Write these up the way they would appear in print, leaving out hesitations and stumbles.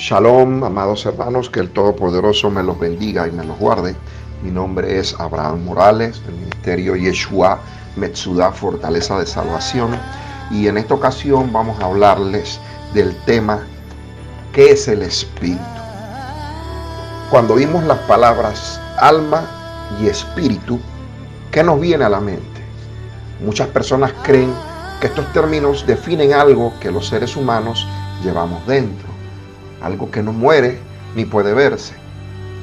Shalom, amados hermanos, que el Todopoderoso me los bendiga y me los guarde. Mi nombre es Abraham Morales, del Ministerio Yeshua Metsudah, Fortaleza de Salvación. Y en esta ocasión vamos a hablarles del tema ¿qué es el Espíritu? Cuando oímos las palabras alma y espíritu, ¿qué nos viene a la mente? Muchas personas creen que estos términos definen algo que los seres humanos llevamos dentro, algo que no muere ni puede verse.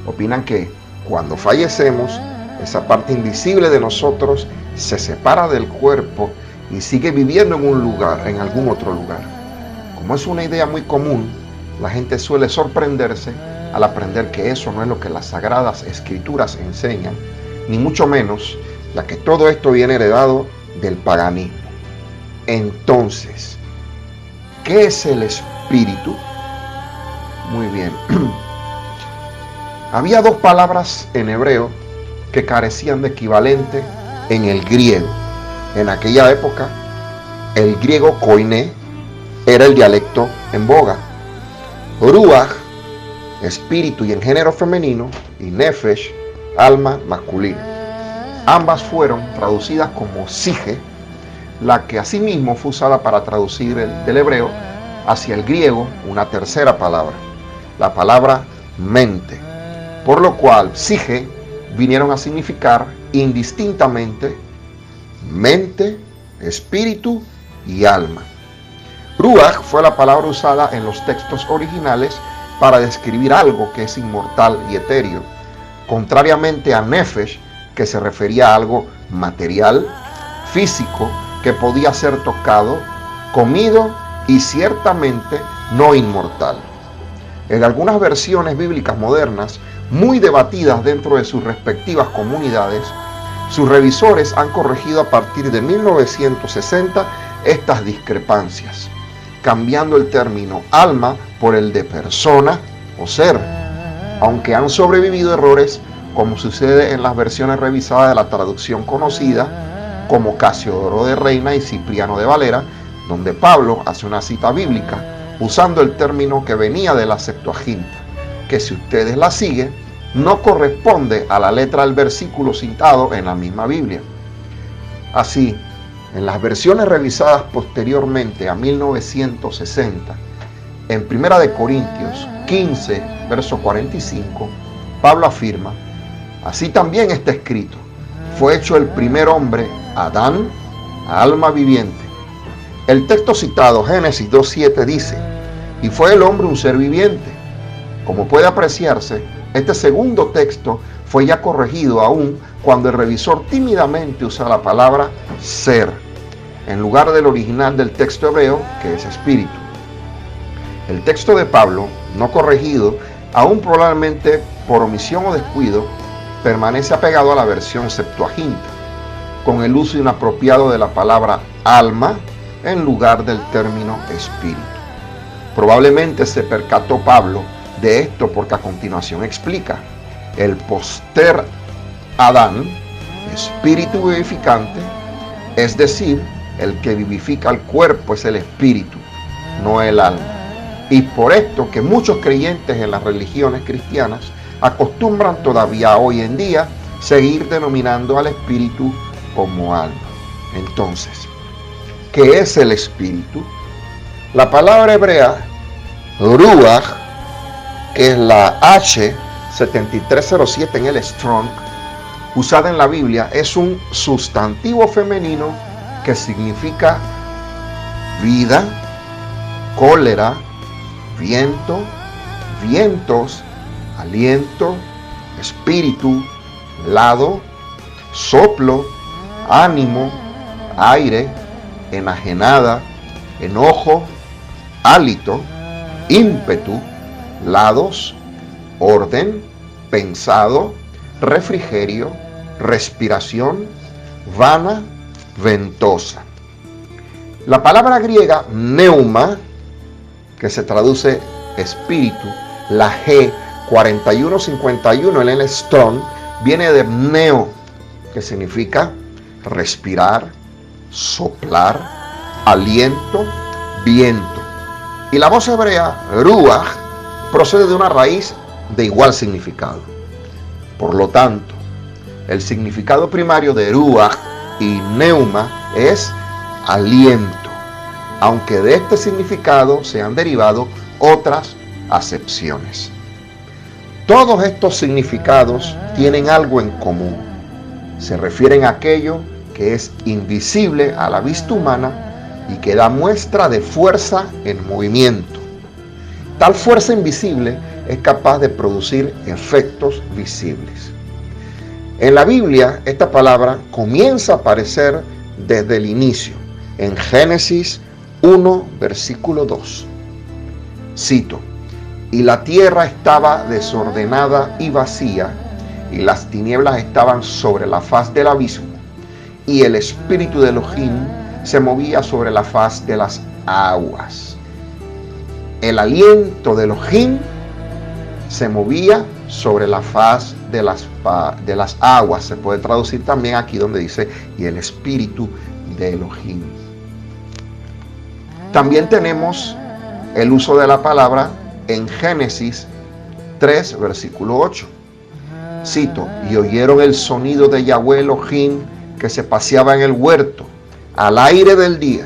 Opinan que cuando fallecemos, esa parte invisible de nosotros se separa del cuerpo y sigue viviendo en un lugar, en algún otro lugar. Como es una idea muy común, la gente suele sorprenderse al aprender que eso no es lo que las Sagradas Escrituras enseñan, ni mucho menos, ya que todo esto viene heredado del paganismo. Entonces, ¿qué es el Espíritu? Muy bien. Había dos palabras en hebreo que carecían de equivalente en el griego. En aquella época, el griego koiné era el dialecto en boga. Ruach, espíritu y en género femenino, y nefesh, alma masculino. Ambas fueron traducidas como sige, la que asimismo fue usada para traducir del hebreo hacia el griego una tercera palabra, la palabra mente, por lo cual sige vinieron a significar indistintamente mente, espíritu y alma. Ruach fue la palabra usada en los textos originales para describir algo que es inmortal y etéreo, contrariamente a nefesh, que se refería a algo material, físico, que podía ser tocado, comido y ciertamente no inmortal. En algunas versiones bíblicas modernas, muy debatidas dentro de sus respectivas comunidades, sus revisores han corregido a partir de 1960 estas discrepancias, cambiando el término alma por el de persona o ser, aunque han sobrevivido errores como sucede en las versiones revisadas de la traducción conocida como Casiodoro de Reina y Cipriano de Valera, donde Pablo hace una cita bíblica usando el término que venía de la Septuaginta, que si ustedes la siguen, no corresponde a la letra del versículo citado en la misma Biblia. Así, en las versiones revisadas posteriormente a 1960, en 1 Corintios 15, verso 45, Pablo afirma: así también está escrito, fue hecho el primer hombre, Adán, alma viviente. El texto citado, Génesis 2:7, dice: y fue el hombre un ser viviente. Como puede apreciarse, este segundo texto fue ya corregido aún cuando el revisor tímidamente usa la palabra ser, en lugar del original del texto hebreo, que es espíritu. El texto de Pablo, no corregido, aún probablemente por omisión o descuido, permanece apegado a la versión Septuaginta, con el uso inapropiado de la palabra alma en lugar del término espíritu. Probablemente se percató Pablo de esto porque a continuación explica: el poster Adán, espíritu vivificante, es decir, el que vivifica el cuerpo es el espíritu, no el alma. Y por esto que muchos creyentes en las religiones cristianas acostumbran todavía hoy en día seguir denominando al espíritu como alma. Entonces, ¿qué es el espíritu? La palabra hebrea ruach, que es la H7307 en el Strong, usada en la Biblia, es un sustantivo femenino que significa vida, cólera, viento, vientos, aliento, espíritu, lado, soplo, ánimo, aire, enajenada, enojo, hálito, ímpetu, lados, orden, pensado, refrigerio, respiración, vana, ventosa. La palabra griega pneuma, que se traduce espíritu, la G 4151 en el Strong, viene de pneo, que significa respirar, soplar, aliento, viento. Y la voz hebrea ruach procede de una raíz de igual significado. Por lo tanto, el significado primario de ruach y neuma es aliento, aunque de este significado se han derivado otras acepciones. Todos estos significados tienen algo en común. Se refieren a aquello que es invisible a la vista humana y que da muestra de fuerza en movimiento. Tal fuerza invisible es capaz de producir efectos visibles. En la Biblia, esta palabra comienza a aparecer desde el inicio, en Génesis 1, versículo 2. Cito: y la tierra estaba desordenada y vacía, y las tinieblas estaban sobre la faz del abismo, y el espíritu de Elohim se movía sobre la faz de las aguas. El aliento de Elohim se movía sobre la faz de las aguas. Se puede traducir también aquí donde dice, y el espíritu de Elohim. También tenemos el uso de la palabra en Génesis 3, versículo 8. Cito: y oyeron el sonido de Yahweh Elohim que se paseaba en el huerto al aire del día.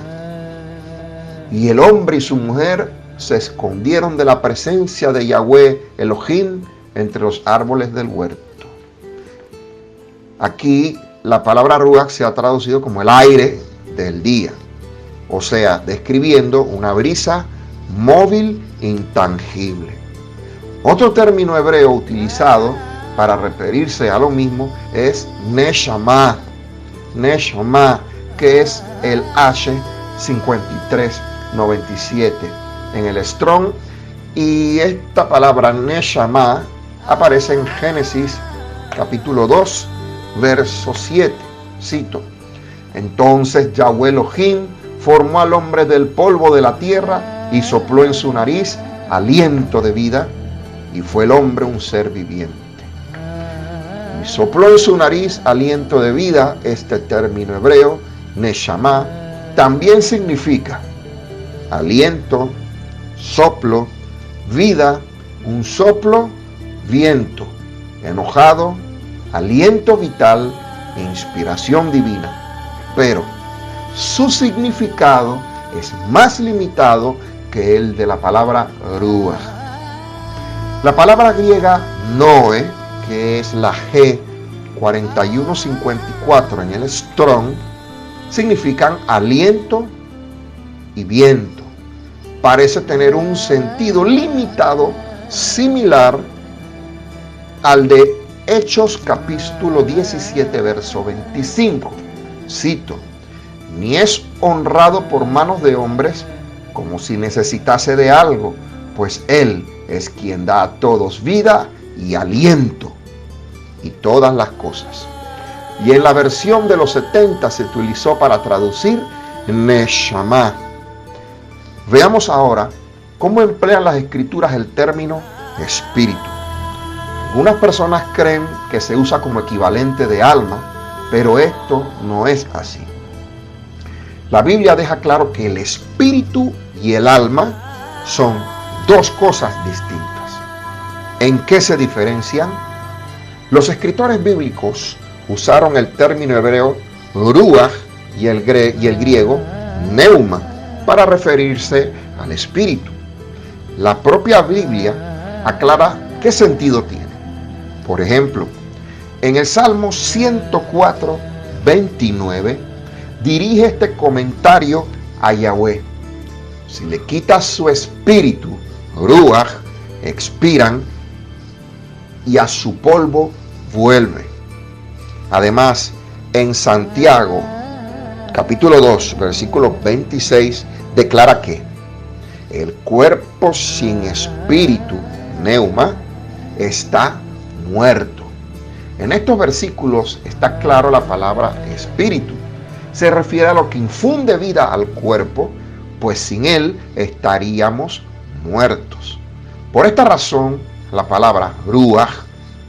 Y el hombre y su mujer se escondieron de la presencia de Yahweh Elohim entre los árboles del huerto. Aquí la palabra ruach se ha traducido como el aire del día, o sea, describiendo una brisa móvil intangible. Otro término hebreo utilizado para referirse a lo mismo es neshama, que es el H5397 en el Strong, y esta palabra neshama aparece en Génesis capítulo 2, verso 7. Cito: entonces Yahweh Elohim formó al hombre del polvo de la tierra y sopló en su nariz aliento de vida, y fue el hombre un ser viviente. Y sopló en su nariz aliento de vida. Este término hebreo, neshama, también significa aliento, soplo, vida, un soplo, viento, enojado, aliento vital e inspiración divina. Pero su significado es más limitado que el de la palabra ruach. La palabra griega noe, que es la G4154 en el Strong, significan aliento y viento. Parece tener un sentido limitado similar al de Hechos capítulo 17, verso 25. Cito: ni es honrado por manos de hombres como si necesitase de algo, pues Él es quien da a todos vida y aliento y todas las cosas. Y en la versión de los 70 se utilizó para traducir neshama. Veamos ahora cómo emplean las escrituras el término espíritu. Algunas personas creen que se usa como equivalente de alma, pero esto no es así. La Biblia deja claro que el espíritu y el alma son dos cosas distintas. ¿En qué se diferencian? Los escritores bíblicos usaron el término hebreo ruach y el griego neuma para referirse al espíritu. La propia Biblia aclara qué sentido tiene. Por ejemplo, en el Salmo 104, 29, dirige este comentario a Yahweh: si le quitas su espíritu, ruach, expiran, y a su polvo vuelve. Además, en Santiago, capítulo 2, versículo 26, declara que el cuerpo sin espíritu, neuma, está muerto. En estos versículos está claro la palabra espíritu. Se refiere a lo que infunde vida al cuerpo, pues sin él estaríamos muertos. Por esta razón, la palabra ruach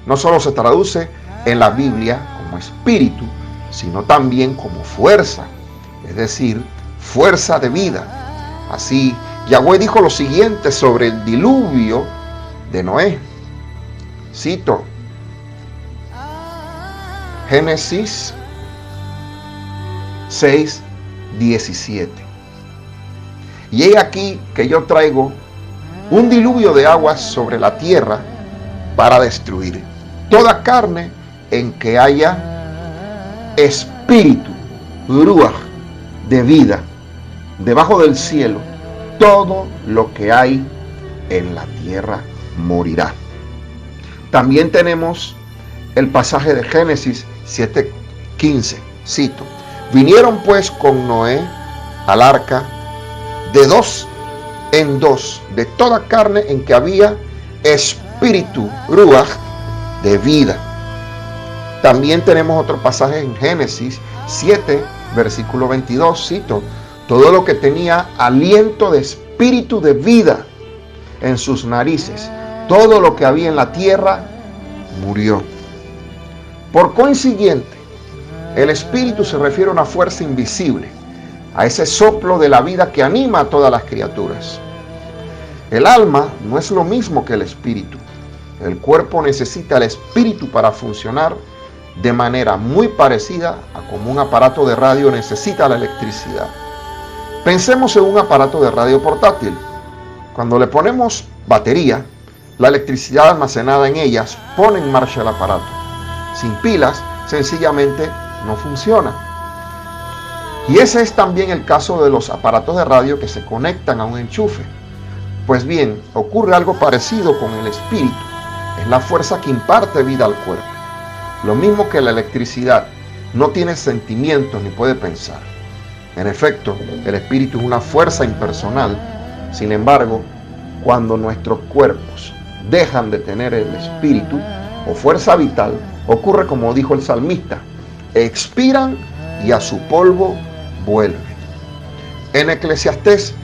no solo se traduce en la Biblia como espíritu, sino también como fuerza, es decir, fuerza de vida. Así, Yahweh dijo lo siguiente sobre el diluvio de Noé. Cito Génesis 6:17. Y he aquí que yo traigo un diluvio de aguas sobre la tierra para destruir toda carne en que haya espíritu, ruaj, de vida, debajo del cielo. Todo lo que hay en la tierra morirá. También tenemos el pasaje de Génesis 7:15. Cito: vinieron pues con Noé al arca de 2 en 2 de toda carne en que había espíritu, ruaj, de vida. También tenemos otro pasaje en Génesis 7, versículo 22. Cito: todo lo que tenía aliento de espíritu de vida en sus narices, todo lo que había en la tierra murió. Por consiguiente, el espíritu se refiere a una fuerza invisible, a ese soplo de la vida que anima a todas las criaturas. El alma no es lo mismo que el espíritu. El cuerpo necesita el espíritu para funcionar de manera muy parecida a como un aparato de radio necesita la electricidad. Pensemos en un aparato de radio portátil. Cuando le ponemos batería, la electricidad almacenada en ellas pone en marcha el aparato. Sin pilas, sencillamente no funciona. Y ese es también el caso de los aparatos de radio que se conectan a un enchufe. Pues bien, ocurre algo parecido con el espíritu. Es la fuerza que imparte vida al cuerpo. Lo mismo que la electricidad, no tiene sentimientos ni puede pensar. En efecto, el espíritu es una fuerza impersonal. Sin embargo, cuando nuestros cuerpos dejan de tener el espíritu o fuerza vital, ocurre como dijo el salmista: expiran y a su polvo vuelven. En Eclesiastés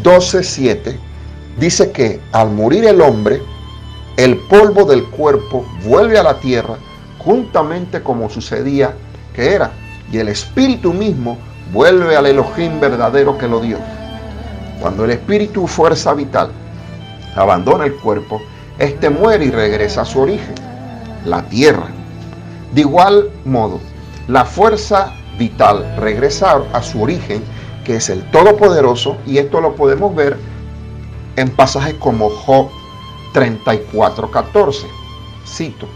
12:7 dice que al morir el hombre, el polvo del cuerpo vuelve a la tierra juntamente como sucedía que era, y el espíritu mismo vuelve al Elohim verdadero que lo dio. Cuando el espíritu, fuerza vital, abandona el cuerpo, éste muere y regresa a su origen, la tierra. De igual modo, la fuerza vital regresa a su origen, que es el Todopoderoso, y esto lo podemos ver en pasajes como Job 34:14. Cito: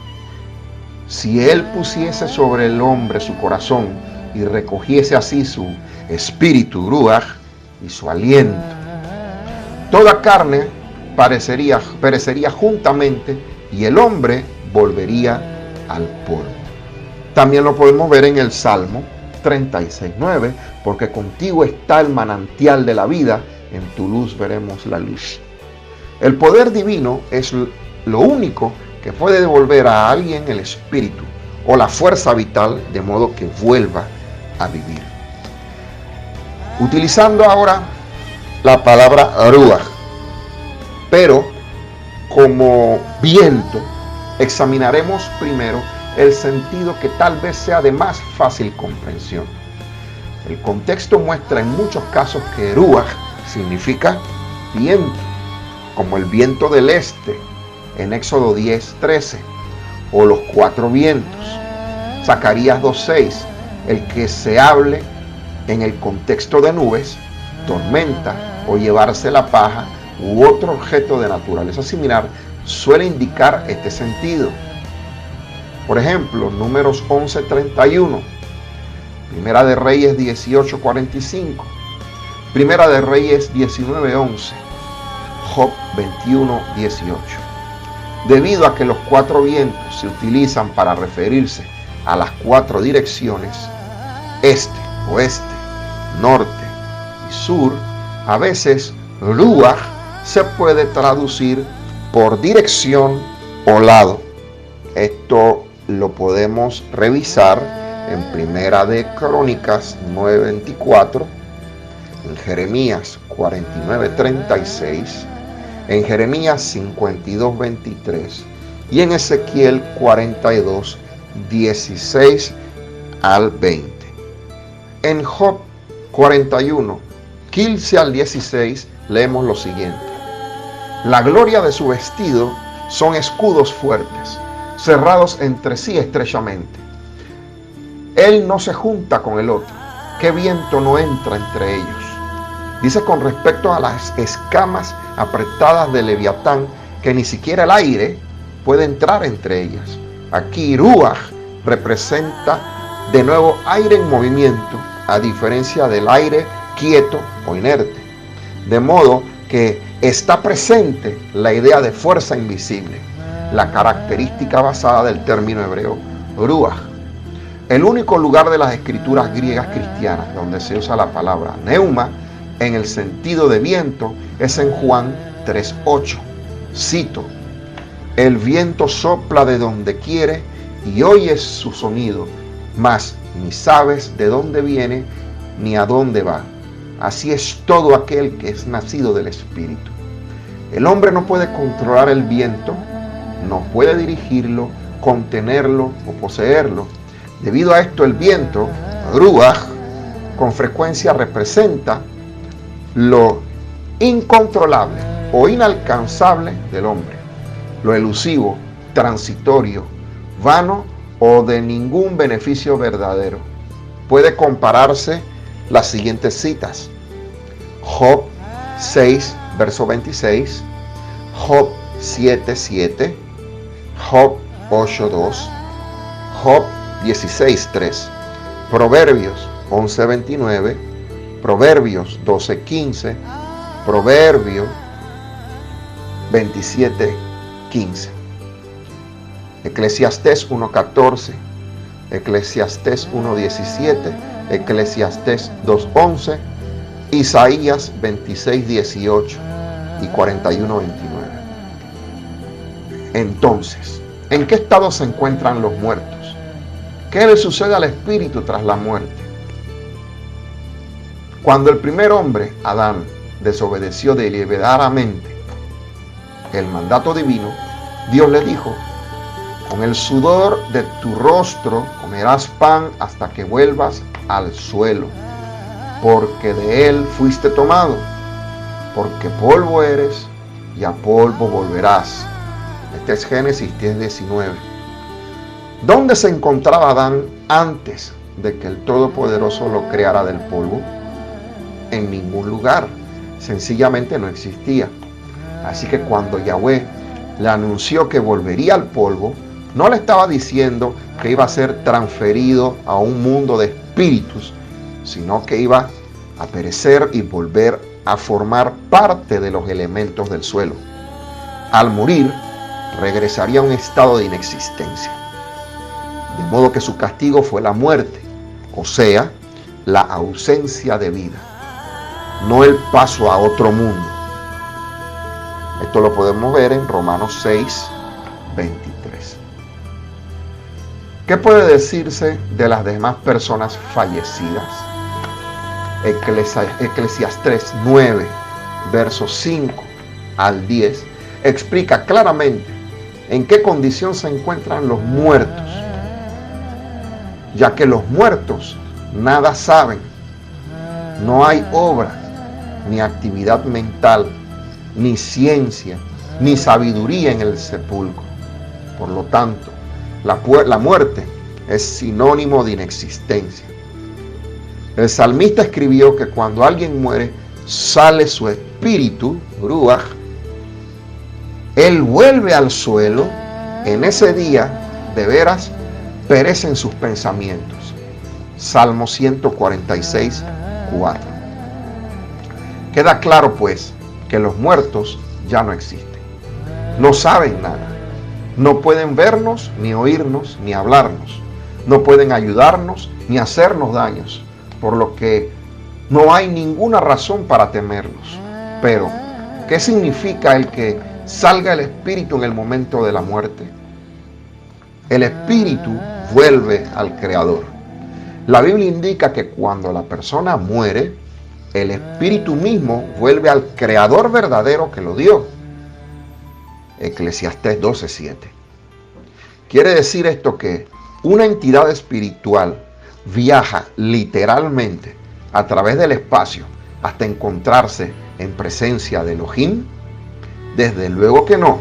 si él pusiese sobre el hombre su corazón y recogiese así su espíritu, ruaj, y su aliento, toda carne perecería juntamente y el hombre volvería al polvo. También lo podemos ver en el Salmo 36:9, porque contigo está el manantial de la vida, en tu luz veremos la luz. El poder divino es lo único que puede devolver a alguien el espíritu o la fuerza vital de modo que vuelva a vivir. Utilizando ahora la palabra ruaj, pero como viento, examinaremos primero el sentido que tal vez sea de más fácil comprensión. El contexto muestra en muchos casos que ruaj significa viento, como el viento del este en Éxodo 10:13, o los 4 vientos, Zacarías 2:6, el que se hable en el contexto de nubes, tormenta o llevarse la paja u otro objeto de naturaleza similar suele indicar este sentido. Por ejemplo, Números 11:31, Primera de Reyes 18:45, Primera de Reyes 19:11, Job 21:18. Debido a que los 4 vientos se utilizan para referirse a las 4 direcciones, este, oeste, norte y sur, a veces ruaj se puede traducir por dirección o lado. Esto lo podemos revisar en Primera de Crónicas 9:24, en Jeremías 49:36, en Jeremías 52:23 y en Ezequiel 42:16 al 20. En Job 41:15 al 16 leemos lo siguiente: la gloria de su vestido son escudos fuertes, cerrados entre sí estrechamente. Él no se junta con el otro, que viento no entra entre ellos. Dice con respecto a las escamas apretadas de Leviatán, que ni siquiera el aire puede entrar entre ellas. Aquí Ruach representa de nuevo aire en movimiento, a diferencia del aire quieto o inerte. De modo que está presente la idea de fuerza invisible, la característica basada del término hebreo Ruach. El único lugar de las escrituras griegas cristianas donde se usa la palabra neuma en el sentido de viento es en Juan 3:8. Cito: el viento sopla de donde quiere y oyes su sonido, mas ni sabes de dónde viene ni a dónde va. Así es todo aquel que es nacido del Espíritu. El hombre no puede controlar el viento, no puede dirigirlo, contenerlo o poseerlo. Debido a esto, el viento, Ruach, con frecuencia representa lo incontrolable o inalcanzable del hombre, lo elusivo, transitorio, vano o de ningún beneficio verdadero. Puede compararse las siguientes citas: Job 6, verso 26, Job 7:7, Job 8:2, Job 16:3, Proverbios 11:29, Proverbios 12:15, Proverbios 27:15, Eclesiastés 1:14, Eclesiastés 1:17, Eclesiastés 2:11, Isaías 26:18 y 41:29. Entonces, ¿en qué estado se encuentran los muertos? ¿Qué le sucede al espíritu tras la muerte? Cuando el primer hombre, Adán, desobedeció deliberadamente el mandato divino, Dios le dijo: con el sudor de tu rostro comerás pan hasta que vuelvas al suelo, porque de él fuiste tomado, porque polvo eres y a polvo volverás. Este es Génesis 10:19. ¿Dónde se encontraba Adán antes de que el Todopoderoso lo creara del polvo? En ningún lugar. Sencillamente no existía. Así que cuando Yahweh le anunció que volvería al polvo, no le estaba diciendo que iba a ser transferido a un mundo de espíritus, sino que iba a perecer y volver a formar parte de los elementos del suelo. Al morir, regresaría a un estado de inexistencia. De modo que su castigo fue la muerte, o sea, la ausencia de vida, no el paso a otro mundo. Esto lo podemos ver en Romanos 6:23. ¿Qué puede decirse de las demás personas fallecidas? Eclesiastés 9, versos 5 al 10, explica claramente en qué condición se encuentran los muertos, ya que los muertos nada saben, no hay obra, ni actividad mental, ni ciencia, ni sabiduría en el sepulcro. Por lo tanto, la muerte es sinónimo de inexistencia. El salmista escribió que cuando alguien muere, sale su espíritu, Ruach, él vuelve al suelo. En ese día, de veras, perecen sus pensamientos. Salmo 146:4. Queda claro, pues, que los muertos ya no existen. No saben nada. No pueden vernos, ni oírnos, ni hablarnos. No pueden ayudarnos, ni hacernos daños, por lo que no hay ninguna razón para temerlos. Pero, ¿qué significa el que salga el espíritu en el momento de la muerte? El espíritu vuelve al Creador. La Biblia indica que cuando la persona muere, el espíritu mismo vuelve al Creador verdadero que lo dio. Eclesiastés 12:7. Quiere decir esto que una entidad espiritual viaja literalmente a través del espacio hasta encontrarse en presencia de Elohim. Desde luego que no.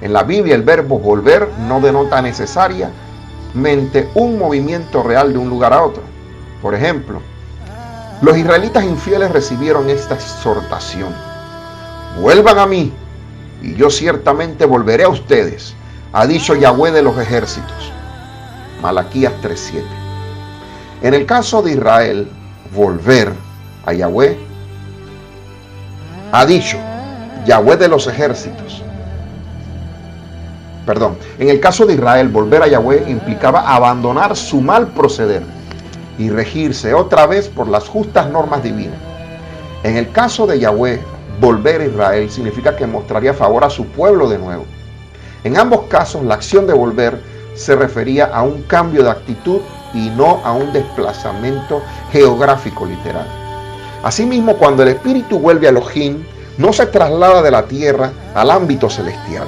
En la Biblia el verbo volver no denota necesariamente un movimiento real de un lugar a otro. Por ejemplo, los israelitas infieles recibieron esta exhortación: vuelvan a mí, y yo ciertamente volveré a ustedes, ha dicho Yahweh de los ejércitos. Malaquías 3:7. En el caso de Israel, volver a Yahweh, ha dicho Yahweh de los ejércitos. En el caso de Israel, volver a Yahweh implicaba abandonar su mal proceder y regirse otra vez por las justas normas divinas. En el caso de Yahweh, volver a Israel significa que mostraría favor a su pueblo de nuevo. En ambos casos, la acción de volver se refería a un cambio de actitud y no a un desplazamiento geográfico literal. Asimismo, cuando el espíritu vuelve a Elohim, no se traslada de la tierra al ámbito celestial.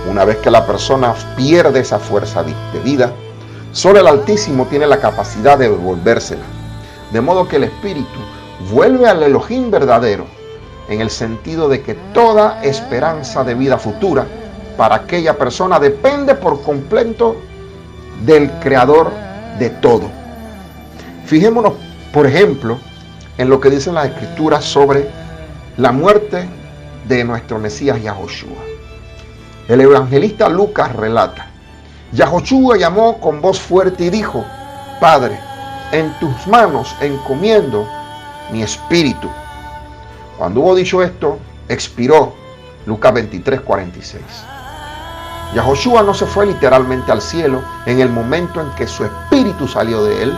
Una vez que la persona pierde esa fuerza de vida, solo el Altísimo tiene la capacidad de devolvérsela. De modo que el espíritu vuelve al Elohim verdadero, en el sentido de que toda esperanza de vida futura para aquella persona depende por completo del Creador de todo. Fijémonos, por ejemplo, en lo que dicen las Escrituras sobre la muerte de nuestro Mesías Yahoshua. El evangelista Lucas relata: Yahoshua llamó con voz fuerte y dijo: Padre, en tus manos encomiendo mi espíritu. Cuando hubo dicho esto, expiró. Lucas 23:46. Yahoshua no se fue literalmente al cielo en el momento en que su espíritu salió de él,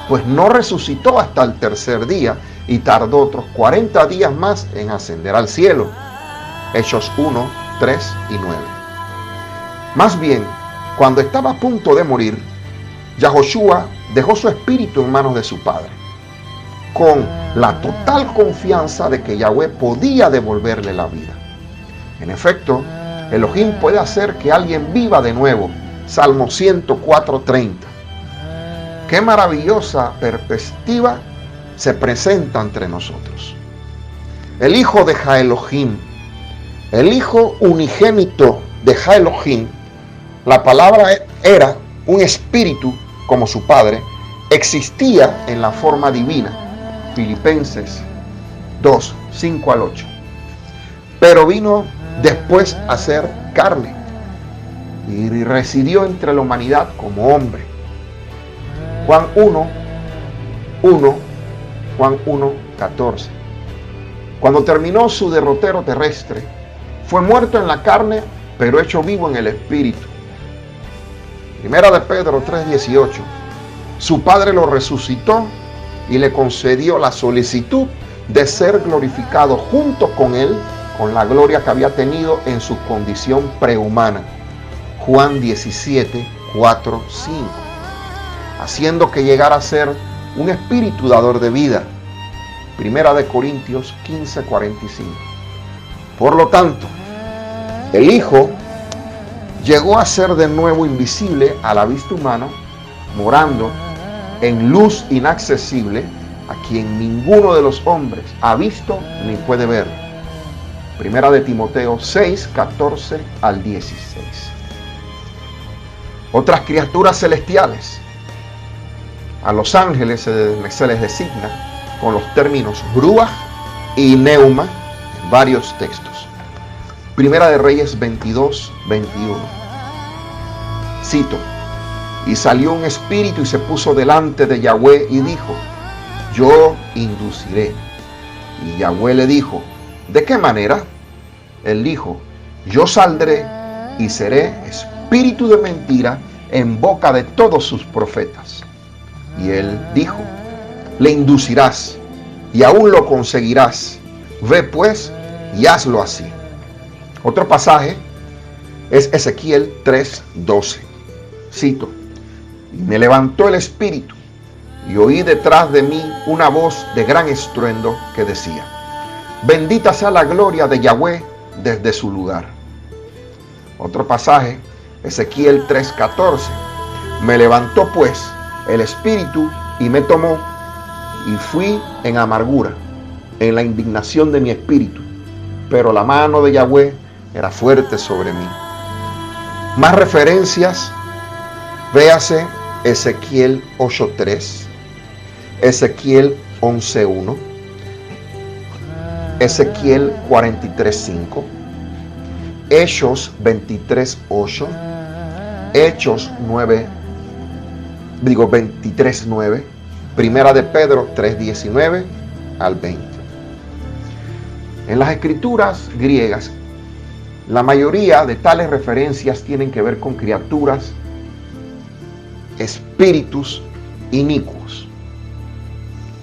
pues no resucitó hasta el tercer día y tardó otros 40 días más en ascender al cielo. Hechos 1, 3 y 9. Más bien, cuando estaba a punto de morir, Yahoshua dejó su espíritu en manos de su Padre, con la total confianza de que Yahweh podía devolverle la vida. En efecto, Elohim puede hacer que alguien viva de nuevo. Salmo 104:30. Qué maravillosa perspectiva se presenta entre nosotros. El hijo de Elohim, el hijo unigénito de Elohim, la palabra era un espíritu como su padre, existía en la forma divina. Filipenses 2, 5 al 8. Pero vino después a ser carne y residió entre la humanidad como hombre. Juan 1, 14. Cuando terminó su derrotero terrestre, fue muerto en la carne, pero hecho vivo en el espíritu. Primera de Pedro 3:18. Su Padre lo resucitó y le concedió la solicitud de ser glorificado junto con él, con la gloria que había tenido en su condición prehumana. Juan 17:4, 5. Haciendo que llegara a ser un espíritu dador de vida. Primera de Corintios 15:45. Por lo tanto, el Hijo llegó a ser de nuevo invisible a la vista humana, morando en luz inaccesible, a quien ninguno de los hombres ha visto ni puede ver. Primera de Timoteo 6:14 al 16. Otras criaturas celestiales. A los ángeles se les designa con los términos Ruach y Neuma en varios textos. Primera de Reyes 22:21. Cito: y salió un espíritu y se puso delante de Yahweh y dijo: yo induciré. Y Yahweh le dijo: ¿de qué manera? Él dijo: yo saldré y seré espíritu de mentira en boca de todos sus profetas. Y él dijo: le inducirás y aún lo conseguirás. Ve pues y hazlo así. Otro pasaje es Ezequiel 3:12. Cito: y me levantó el espíritu y oí detrás de mí una voz de gran estruendo que decía: bendita sea la gloria de Yahweh desde su lugar. Otro pasaje, Ezequiel 3:14. Me levantó pues el espíritu y me tomó, y fui en amargura, en la indignación de mi espíritu, pero la mano de Yahweh era fuerte sobre mí. Más referencias, véase Ezequiel 8:3, Ezequiel 11:1, Ezequiel 43:5, Hechos 23:8, Hechos 23:9, Primera de Pedro 3:19 al 20. En las escrituras griegas, la mayoría de tales referencias tienen que ver con criaturas, espíritus inicuos,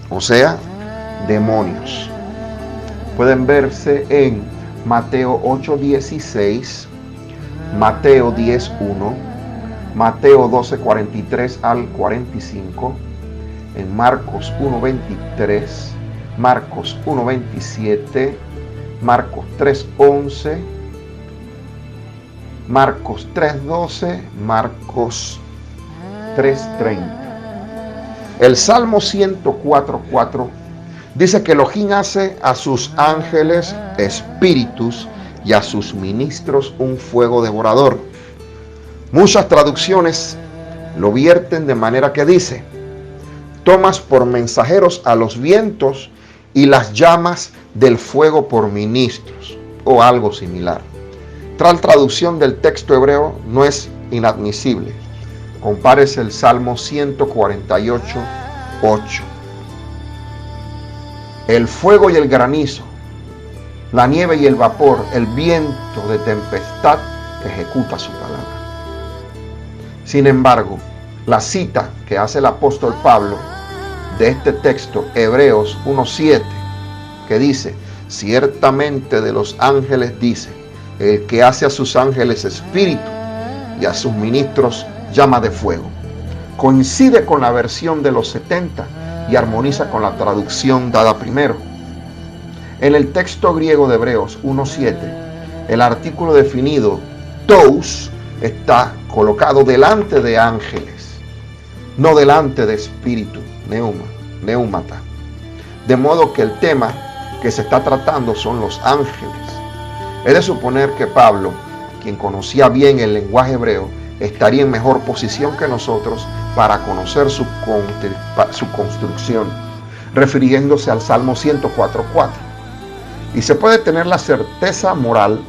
o sea, demonios. Pueden verse en Mateo 8:16, Mateo 10:1, Mateo 12:43 al 45, en Marcos 1:23, Marcos 1:27, Marcos 3:11, Marcos 3:12, Marcos 3:30. El Salmo 104:4 dice que Elohim hace a sus ángeles espíritus y a sus ministros un fuego devorador. Muchas traducciones lo vierten de manera que dice: tomas por mensajeros a los vientos y las llamas del fuego por ministros, o algo similar. Tal traducción del texto hebreo no es inadmisible. Compárese el Salmo 148:8. El fuego y el granizo, la nieve y el vapor, el viento de tempestad ejecuta su palabra. Sin embargo, la cita que hace el apóstol Pablo de este texto, Hebreos 1:7, que dice: ciertamente de los ángeles dice, el que hace a sus ángeles espíritu y a sus ministros llama de fuego, coincide con la versión de los 70 y armoniza con la traducción dada primero. En el texto griego de Hebreos 1:7, el artículo definido tous está colocado delante de ángeles, no delante de espíritu, neumata. De modo que el tema que se está tratando son los ángeles. Es de suponer que Pablo, quien conocía bien el lenguaje hebreo, estaría en mejor posición que nosotros para conocer su construcción, refiriéndose al Salmo 104:4. Y se puede tener la certeza moral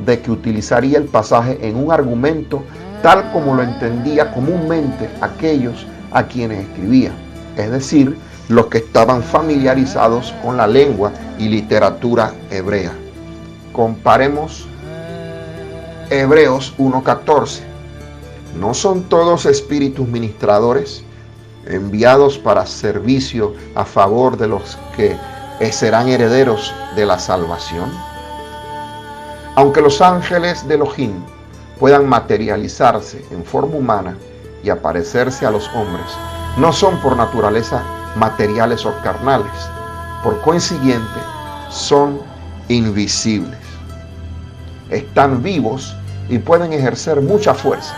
de que utilizaría el pasaje en un argumento tal como lo entendía comúnmente aquellos a quienes escribía, es decir, los que estaban familiarizados con la lengua y literatura hebrea. Comparemos Hebreos 1:14. ¿No son todos espíritus ministradores enviados para servicio a favor de los que serán herederos de la salvación? Aunque los ángeles de Elohim puedan materializarse en forma humana y aparecerse a los hombres, no son por naturaleza materiales o carnales. Por consiguiente, son invisibles. Están vivos y pueden ejercer mucha fuerza,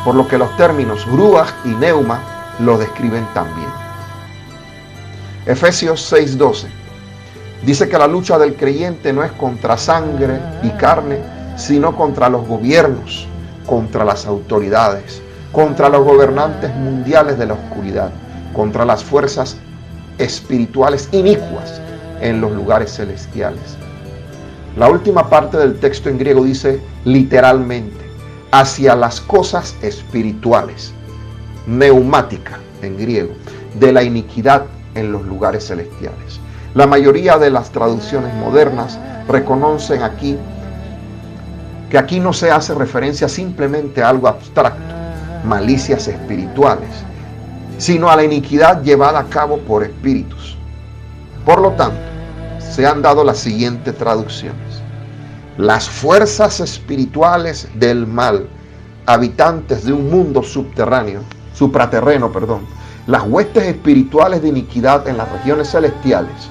por lo que los términos ruach y neuma lo describen también. Efesios 6:12 dice que la lucha del creyente no es contra sangre y carne, sino contra los gobiernos, contra las autoridades, contra los gobernantes mundiales de la oscuridad, contra las fuerzas espirituales inicuas en los lugares celestiales. La última parte del texto en griego dice literalmente, hacia las cosas espirituales, neumática en griego, de la iniquidad en los lugares celestiales. La mayoría de las traducciones modernas reconocen aquí que aquí no se hace referencia simplemente a algo abstracto, malicias espirituales, sino a la iniquidad llevada a cabo por espíritus. Por lo tanto, se han dado las siguientes traducciones: las fuerzas espirituales del mal, habitantes de un mundo supraterreno, las huestes espirituales de iniquidad en las regiones celestiales,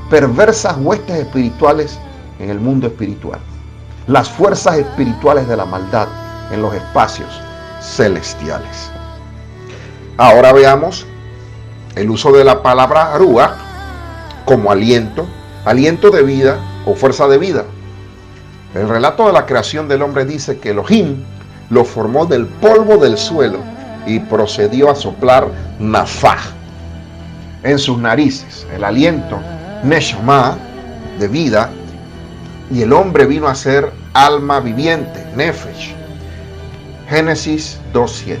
perversas huestes espirituales en el mundo espiritual, las fuerzas espirituales de la maldad en los espacios celestiales. Ahora veamos el uso de la palabra ruach como aliento de vida o fuerza de vida. El relato de la creación del hombre dice que Elohim lo formó del polvo del suelo y procedió a soplar nafaj en sus narices, el aliento neshama, de vida, y el hombre vino a ser alma viviente, nefesh. Génesis 2:7.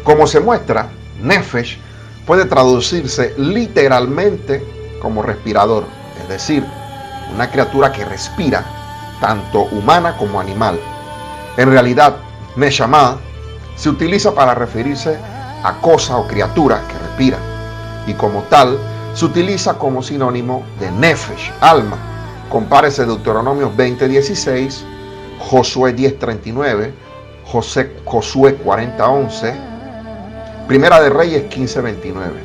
Como se muestra, nefesh puede traducirse literalmente como respirador, es decir, una criatura que respira, tanto humana como animal. En realidad, neshama se utiliza para referirse a cosa o criatura que respira, y como tal, se utiliza como sinónimo de nefesh, alma. Compárese Deuteronomios 20:16, Josué 10:39, Josué 40:11, Primera de Reyes 15:29.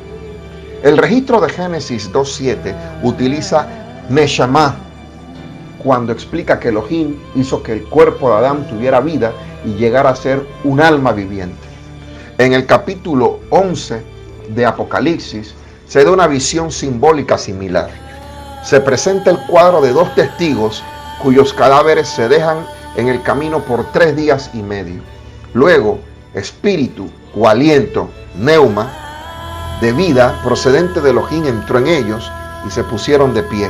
El registro de Génesis 2:7 utiliza neshama cuando explica que Elohim hizo que el cuerpo de Adán tuviera vida y llegara a ser un alma viviente. En el capítulo 11 de Apocalipsis se da una visión simbólica similar. Se presenta el cuadro de dos testigos cuyos cadáveres se dejan en el camino por 3 días y medio. Luego, espíritu o aliento, neuma, de vida procedente de Elohim entró en ellos y se pusieron de pie.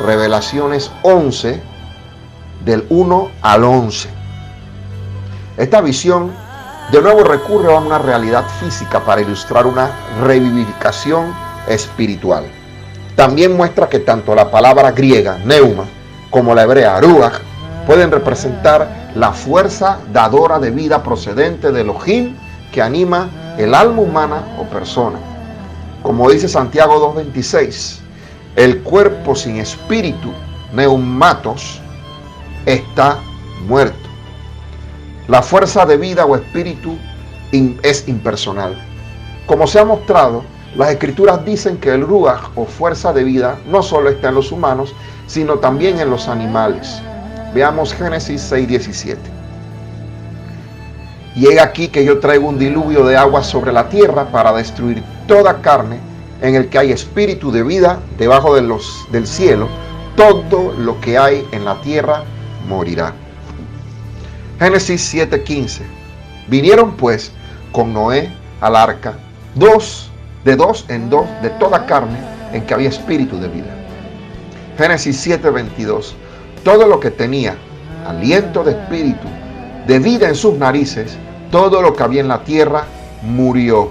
Revelaciones 11, del 1 al 11. Esta visión de nuevo recurre a una realidad física para ilustrar una revivificación espiritual. También muestra que tanto la palabra griega, neuma, como la hebrea, ruach, pueden representar la fuerza dadora de vida procedente de Elohim que anima el alma humana o persona. Como dice Santiago 2:26, el cuerpo sin espíritu, neumatos, está muerto. La fuerza de vida o espíritu es impersonal. Como se ha mostrado, las escrituras dicen que el ruach o fuerza de vida no solo está en los humanos, sino también en los animales. Veamos Génesis 6:17. Y he aquí que yo traigo un diluvio de agua sobre la tierra para destruir toda carne en el que hay espíritu de vida debajo del cielo. Todo lo que hay en la tierra morirá. Génesis 7:15. Vinieron pues con Noé al arca, de dos en dos de toda carne en que había espíritu de vida. Génesis 7:22. Todo lo que tenía aliento de espíritu, de vida en sus narices, todo lo que había en la tierra murió.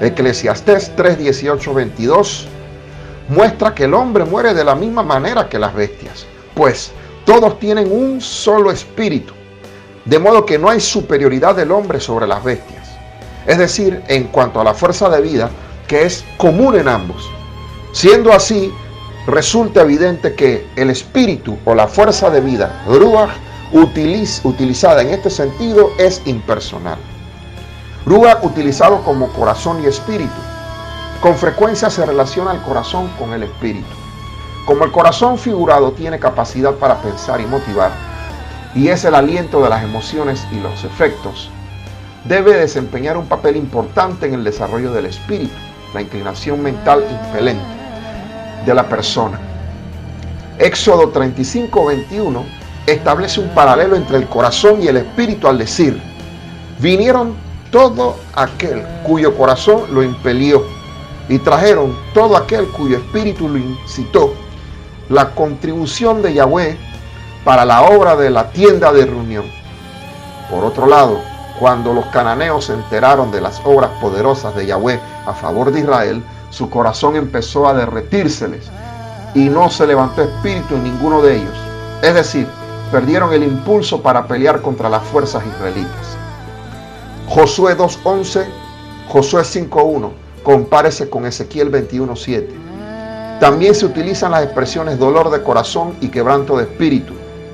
Eclesiastés 3:18-22 muestra que el hombre muere de la misma manera que las bestias, pues todos tienen un solo espíritu, de modo que no hay superioridad del hombre sobre las bestias. Es decir, en cuanto a la fuerza de vida, que es común en ambos. Siendo así, resulta evidente que el espíritu o la fuerza de vida, ruach, utilizada en este sentido, es impersonal. Ruach utilizado como corazón y espíritu. Con frecuencia se relaciona el corazón con el espíritu. Como el corazón figurado tiene capacidad para pensar y motivar, y es el aliento de las emociones y los efectos, debe desempeñar un papel importante en el desarrollo del espíritu, la inclinación mental impelente de la persona. Éxodo 35:21 establece un paralelo entre el corazón y el espíritu al decir: vinieron todo aquel cuyo corazón lo impelió y trajeron todo aquel cuyo espíritu lo incitó. La contribución de Yahweh para la obra de la tienda de reunión. Por otro lado, cuando los cananeos se enteraron de las obras poderosas de Yahweh a favor de Israel, su corazón empezó a derretírseles y no se levantó espíritu en ninguno de ellos. Es decir, perdieron el impulso para pelear contra las fuerzas israelitas. Josué 2:11, Josué 5:1, compárese con Ezequiel 21:7. También se utilizan las expresiones dolor de corazón y quebranto de espíritu,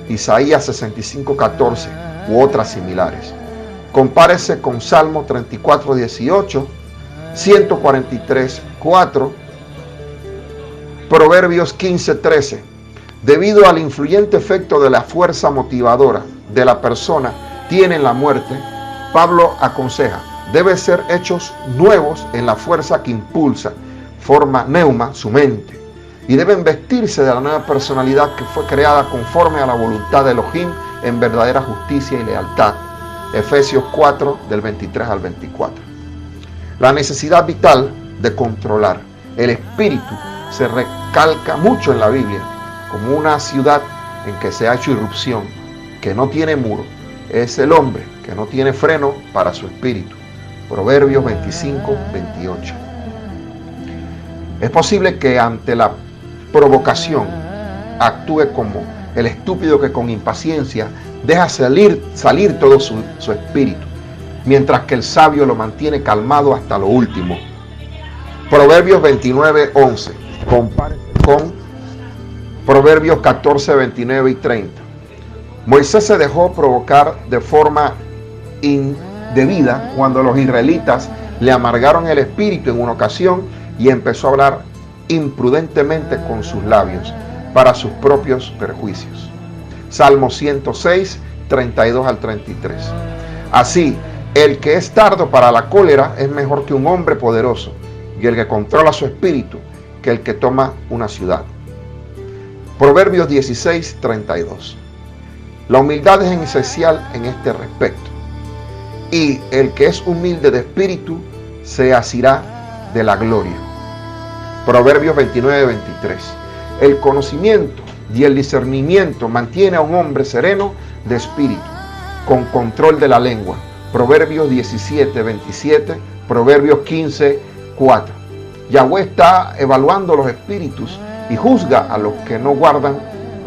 Isaías 65:14 u otras similares. Compárese con Salmo 34:18, 143:4, Proverbios 15:13. Debido al influyente efecto de la fuerza motivadora de la persona tiene en la muerte, Pablo aconseja: deben ser hechos nuevos en la fuerza que impulsa, forma neuma, su mente, y deben vestirse de la nueva personalidad que fue creada conforme a la voluntad de Elohim en verdadera justicia y lealtad. Efesios 4, del 23 al 24. La necesidad vital de controlar el espíritu se recalca mucho en la Biblia, como una ciudad en que se ha hecho irrupción, que no tiene muro. Es el hombre que no tiene freno para su espíritu. Proverbios 25, 28. Es posible que ante la provocación actúe como el estúpido que con impaciencia deja salir todo su espíritu, mientras que el sabio lo mantiene calmado hasta lo último. Proverbios 29, 11. Compare con Proverbios 14, 29 y 30. Moisés se dejó provocar de forma indebida cuando los israelitas le amargaron el espíritu en una ocasión y empezó a hablar imprudentemente con sus labios para sus propios perjuicios. Salmo 106, 32 al 33. Así, el que es tardo para la cólera es mejor que un hombre poderoso, y el que controla su espíritu que el que toma una ciudad. Proverbios 16, 32. La humildad es esencial en este respecto, y el que es humilde de espíritu se asirá de la gloria. Proverbios 29, 23. El conocimiento y el discernimiento mantiene a un hombre sereno de espíritu, con control de la lengua. Proverbios 17, 27, Proverbios 15, 4. Yahweh está evaluando los espíritus y juzga a los que no guardan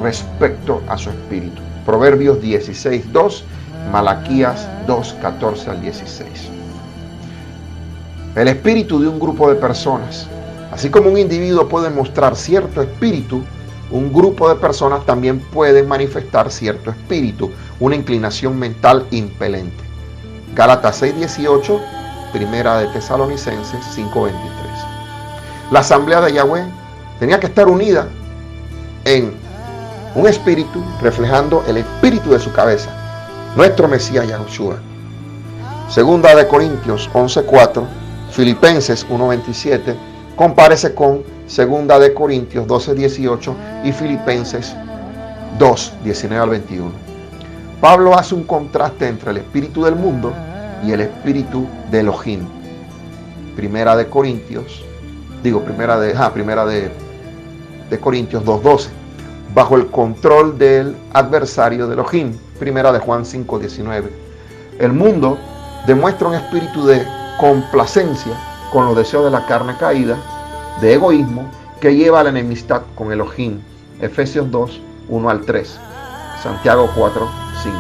respecto a su espíritu. Proverbios 16, 2, Malaquías 2, 14 al 16. El espíritu de un grupo de personas. Así como un individuo puede mostrar cierto espíritu, un grupo de personas también puede manifestar cierto espíritu, una inclinación mental impelente. Gálatas 6:18, Primera de Tesalonicenses 5:23. La asamblea de Yahweh tenía que estar unida en un espíritu reflejando el espíritu de su cabeza, nuestro Mesías Yahushua. Segunda de Corintios 11:4, Filipenses 1:27, compárese con Segunda de Corintios 12:18 y Filipenses 2:19 al 21. Pablo hace un contraste entre el espíritu del mundo y el espíritu de Elohim. Primera de Corintios 2:12. Bajo el control del adversario de Elohim. Primera de Juan 5:19. El mundo demuestra un espíritu de complacencia con los deseos de la carne caída, de egoísmo, que lleva a la enemistad con Elohim. Efesios 2, 1 al 3. Santiago 4, 5.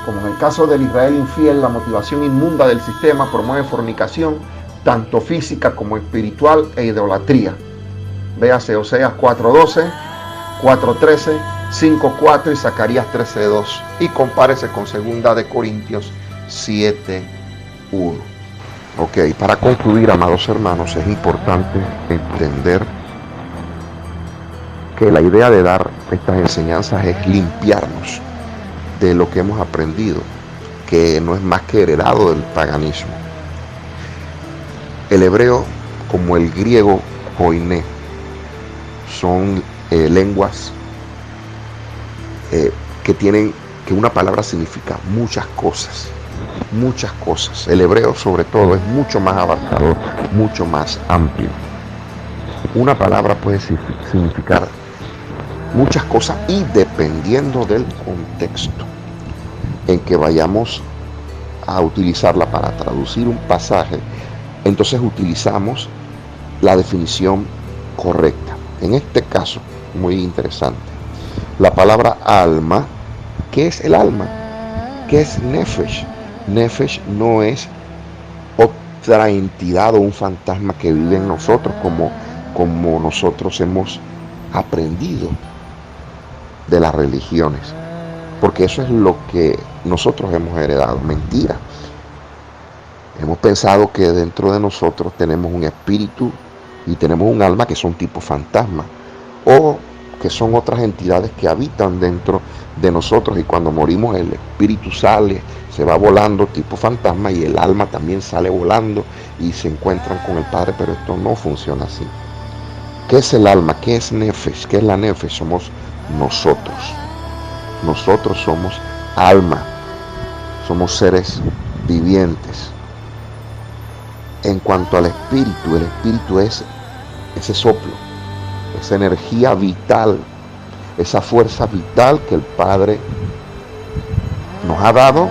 Como en el caso del Israel infiel, la motivación inmunda del sistema promueve fornicación, tanto física como espiritual, e idolatría. Véase Oseas 4:12, 4:13, 5:4 y Zacarías 13:2. Y compárese con Segunda de Corintios 7:1. Ok, para concluir, amados hermanos, es importante entender que la idea de dar estas enseñanzas es limpiarnos de lo que hemos aprendido, que no es más que heredado del paganismo. El hebreo, como el griego koiné, son lenguas que una palabra significa muchas cosas. Muchas cosas. El hebreo, sobre todo, es mucho más abarcador, mucho más amplio. Una palabra puede significar muchas cosas, y dependiendo del contexto en que vayamos a utilizarla para traducir un pasaje, entonces utilizamos la definición correcta. En este caso, muy interesante, la palabra alma. ¿Qué es el alma? ¿Qué es nefesh? Nefesh no es otra entidad o un fantasma que vive en nosotros como nosotros hemos aprendido de las religiones, porque eso es lo que nosotros hemos heredado. Mentira. Hemos pensado que dentro de nosotros tenemos un espíritu y tenemos un alma que son tipo fantasma, o que son otras entidades que habitan dentro de nosotros, y cuando morimos el espíritu sale, se va volando tipo fantasma, y el alma también sale volando y se encuentran con el Padre. Pero esto no funciona así. ¿Qué es el alma? ¿Qué es nefesh? ¿Qué es la nefesh? Somos nosotros. Nosotros somos alma, somos seres vivientes. En cuanto al espíritu, el espíritu es ese soplo, esa energía vital, esa fuerza vital que el Padre nos ha dado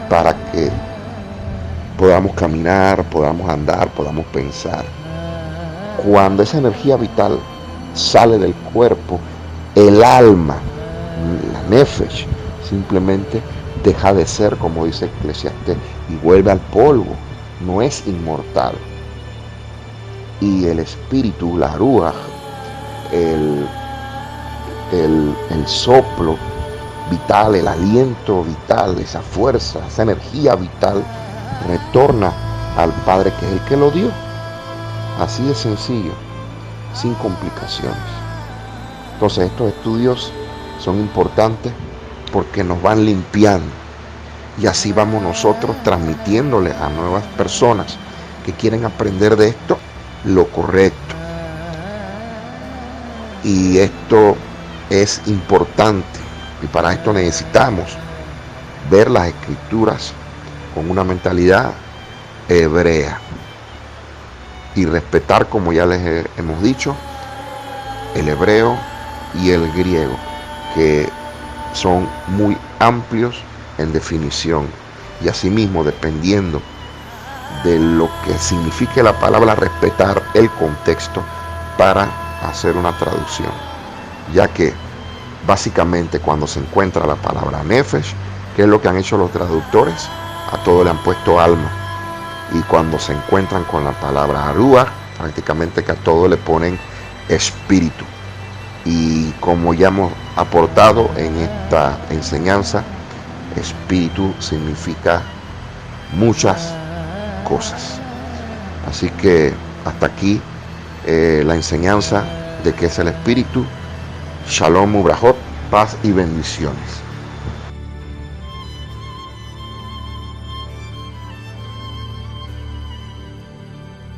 para que podamos caminar, podamos andar, podamos pensar. Cuando esa energía vital sale del cuerpo, el alma, la nefesh, simplemente deja de ser, como dice Eclesiastés, y vuelve al polvo, no es inmortal. Y el espíritu, la ruaj, el soplo vital, el aliento vital, esa fuerza, esa energía vital, retorna al Padre, que es el que lo dio. Así de sencillo, sin complicaciones. Entonces estos estudios son importantes porque nos van limpiando, y así vamos nosotros transmitiéndole a nuevas personas que quieren aprender de esto lo correcto. Y esto es importante, y para esto necesitamos ver las escrituras con una mentalidad hebrea y respetar, como ya les hemos dicho, el hebreo y el griego, que son muy amplios en definición, y asimismo, dependiendo de lo que signifique la palabra, respetar el contexto para hacer una traducción, ya que básicamente cuando se encuentra la palabra nefesh, que es lo que han hecho los traductores, a todo le han puesto alma, y cuando se encuentran con la palabra ruach, prácticamente que a todo le ponen espíritu. Y como ya hemos aportado en esta enseñanza, espíritu significa muchas cosas. Así que hasta aquí la enseñanza de qué es el espíritu. Shalom ubrajot, paz y bendiciones.